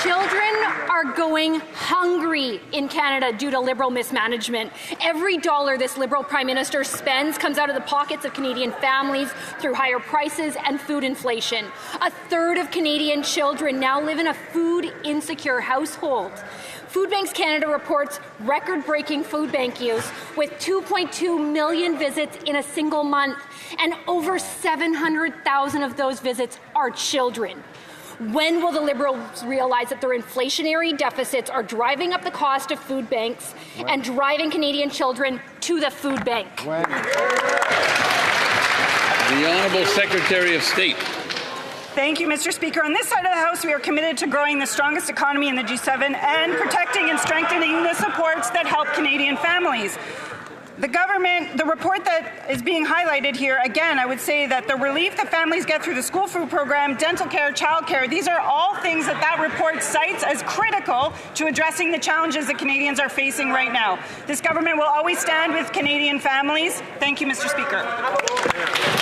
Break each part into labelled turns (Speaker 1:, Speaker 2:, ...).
Speaker 1: Children are going hungry in Canada due to Liberal mismanagement. Every dollar this Liberal Prime Minister spends comes out of the pockets of Canadian families through higher prices and food inflation. A third of Canadian children now live in a food-insecure household. Food Banks Canada reports record-breaking food bank use with 2.2 million visits in a single month, and over 700,000 of those visits are children. When will the Liberals realize that their inflationary deficits are driving up the cost of food banks and driving Canadian children to the food bank?
Speaker 2: The Honourable Secretary of State.
Speaker 3: Thank you, Mr. Speaker. On this side of the House, we are committed to growing the strongest economy in the G7 and protecting and strengthening the supports that help Canadian families. The report that is being highlighted here, again, I would say that the relief that families get through the school food program, dental care, childcare, these are all things that report cites as critical to addressing the challenges that Canadians are facing right now. This government will always stand with Canadian families. Thank you, Mr. Speaker.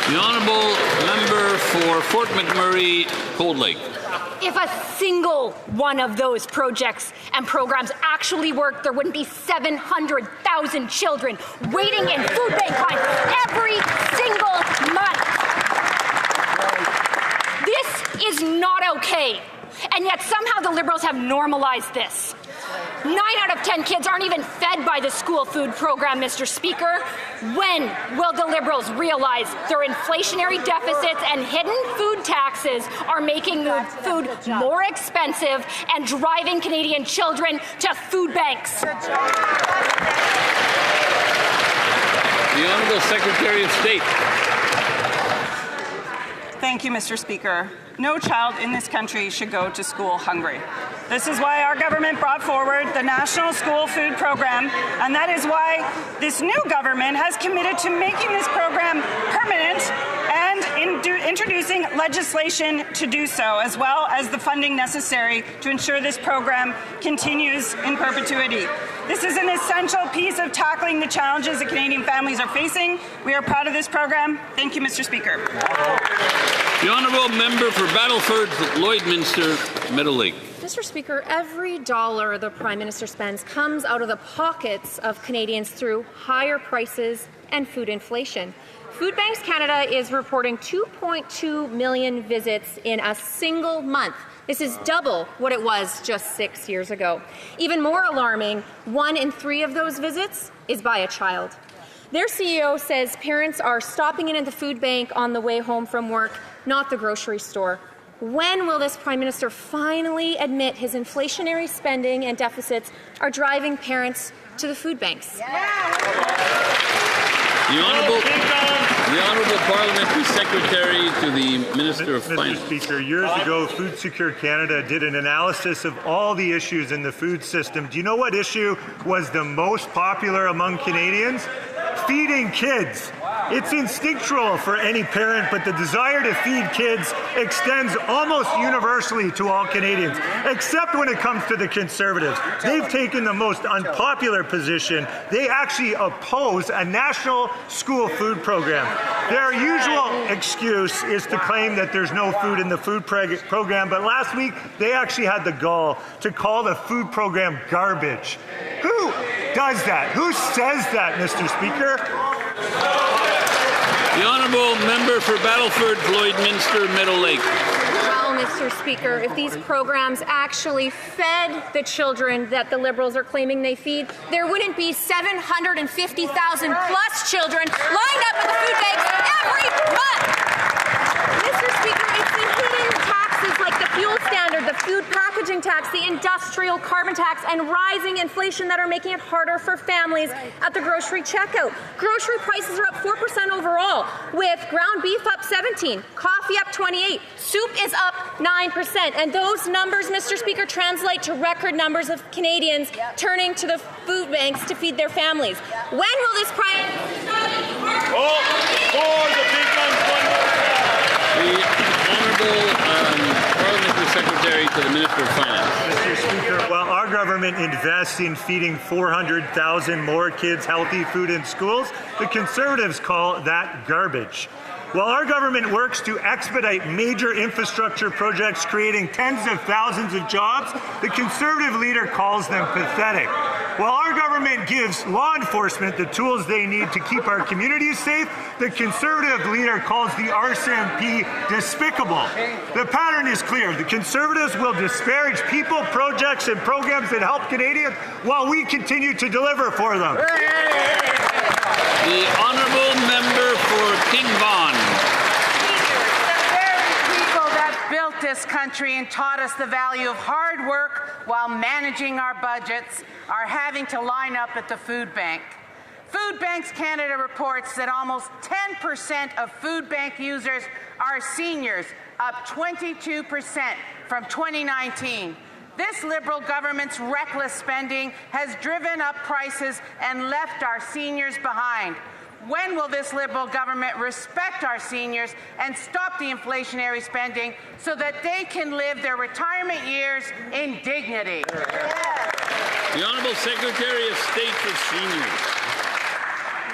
Speaker 2: The Honourable Member for Fort McMurray, Cold Lake.
Speaker 1: If a single one of those projects and programs actually worked, there wouldn't be 700,000 children waiting in food bank lines every single month. This is not okay, and yet somehow the Liberals have normalized this. 9 out of 10 kids aren't even fed by the school food program, Mr. Speaker. When will the Liberals realize their inflationary deficits and hidden food taxes are making food more expensive and driving Canadian children to food banks?
Speaker 2: The Honourable Secretary of State.
Speaker 3: Thank you, Mr. Speaker. No child in this country should go to school hungry. This is why our government brought forward the National School Food Program, and that is why this new government has committed to making this program permanent and introducing legislation to do so, as well as the funding necessary to ensure this program continues in perpetuity. This is an essential piece of tackling the challenges that Canadian families are facing. We are proud of this program. Thank you, Mr. Speaker.
Speaker 2: The Honourable Member for Battleford, Lloydminster, Meadow Lake.
Speaker 4: Mr. Speaker, every dollar the Prime Minister spends comes out of the pockets of Canadians through higher prices and food inflation. Food Banks Canada is reporting 2.2 million visits in a single month. This is double what it was just 6 years ago. Even more alarming, 1 in 3 of those visits is by a child. Their CEO says parents are stopping in at the food bank on the way home from work, not the grocery store. When will this Prime Minister finally admit his inflationary spending and deficits are driving parents to the food banks?
Speaker 2: The Honourable Parliamentary Secretary to the Minister of Finance.
Speaker 5: Mr. Speaker, years ago, Food Secure Canada did an analysis of all the issues in the food system. Do you know what issue was the most popular among Canadians? Feeding kids. It's instinctual for any parent, but the desire to feed kids extends almost universally to all Canadians, except when it comes to the Conservatives. They've taken the most unpopular position. They actually oppose a national school food program. Their usual excuse is to claim that there's no food in the food program, but last week they actually had the gall to call the food program garbage. Who does that? Who says that, Mr. Speaker?
Speaker 2: The Honourable Member for Battleford, Lloydminster, Meadow Lake.
Speaker 4: Well, Mr. Speaker, if these programs actually fed the children that the Liberals are claiming they feed, there wouldn't be 750,000 plus children lined up at the food banks every month. Mr. Speaker, it's the hidden taxes like the fuel standard, the food packaging tax, the industrial carbon tax, and rising inflation that are making it harder for families at the grocery checkout. Grocery prices are up 4% overall, with ground beef up 17%, coffee up 28%, soup is up 9%. And those numbers, Mr. Speaker, translate to record numbers of Canadians turning to the food banks to feed their families. When will this Prime
Speaker 2: The Honourable Parliamentary Secretary to the Minister of Finance.
Speaker 5: Mr. Speaker, while our government invests in feeding 400,000 more kids healthy food in schools, the Conservatives call that garbage. While our government works to expedite major infrastructure projects creating tens of thousands of jobs, the Conservative leader calls them pathetic. While our government gives law enforcement the tools they need to keep our communities safe, the Conservative leader calls the RCMP despicable. The pattern is clear. The Conservatives will disparage people, projects, and programs that help Canadians while we continue to deliver for them.
Speaker 2: The honourable member for King Vaughan.
Speaker 6: The very people that built this country and taught us the value of hard work while managing our budgets are having to line up at the food bank. Food Banks Canada reports that almost 10% of food bank users are seniors, up 22% from 2019. This Liberal government's reckless spending has driven up prices and left our seniors behind. When will this Liberal government respect our seniors and stop the inflationary spending so that they can live their retirement years in dignity?
Speaker 2: The Honourable Secretary of State for Seniors.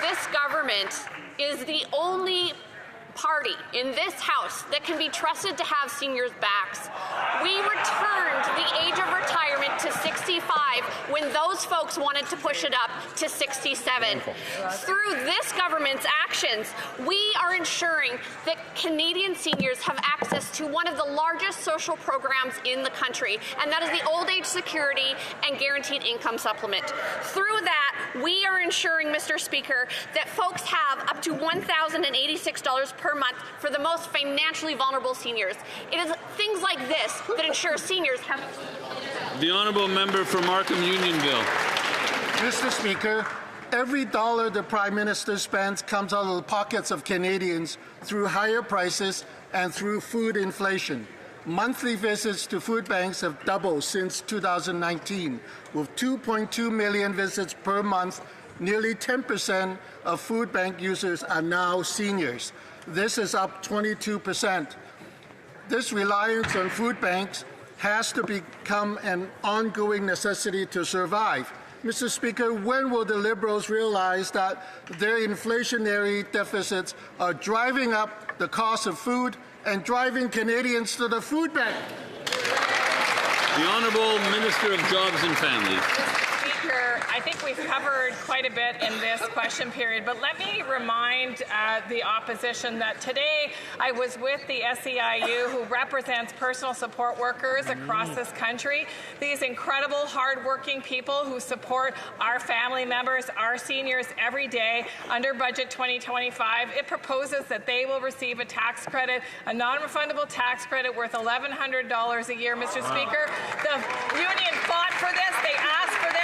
Speaker 7: This government is the only party in this House that can be trusted to have seniors' backs. We returned the age of retirement to 65 when those folks wanted to push it up to 67. Through this government's actions, we are ensuring that Canadian seniors have access to one of the largest social programs in the country, and that is the Old Age Security and Guaranteed Income Supplement. Through that, we are ensuring, Mr. Speaker, that folks have up to $1,086 per month for the most financially vulnerable seniors. It is things like this that ensure seniors have...
Speaker 2: The honourable member for Markham Unionville.
Speaker 8: Mr. Speaker, every dollar the Prime Minister spends comes out of the pockets of Canadians through higher prices and through food inflation. Monthly visits to food banks have doubled since 2019, with 2.2 million visits per month. Nearly 10% of food bank users are now seniors. This is up 22%. This reliance on food banks has to become an ongoing necessity to survive. Mr. Speaker, when will the Liberals realize that their inflationary deficits are driving up the cost of food and driving Canadians to the food bank?
Speaker 2: The Honourable Minister of Jobs and Families.
Speaker 9: Speaker, I think we've covered quite a bit in this question period, but let me remind the opposition that today I was with the SEIU, who represents personal support workers across this country. These incredible, hardworking people who support our family members, our seniors every day. Under Budget 2025, it proposes that they will receive a tax credit, a non-refundable tax credit worth $1,100 a year. Mr. Speaker, the union fought for this. They asked for this.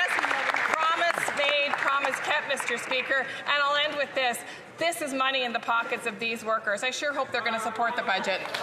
Speaker 9: Promise made, promise kept, Mr. Speaker. And I'll end with this. This is money in the pockets of these workers. I sure hope they're going to support the budget.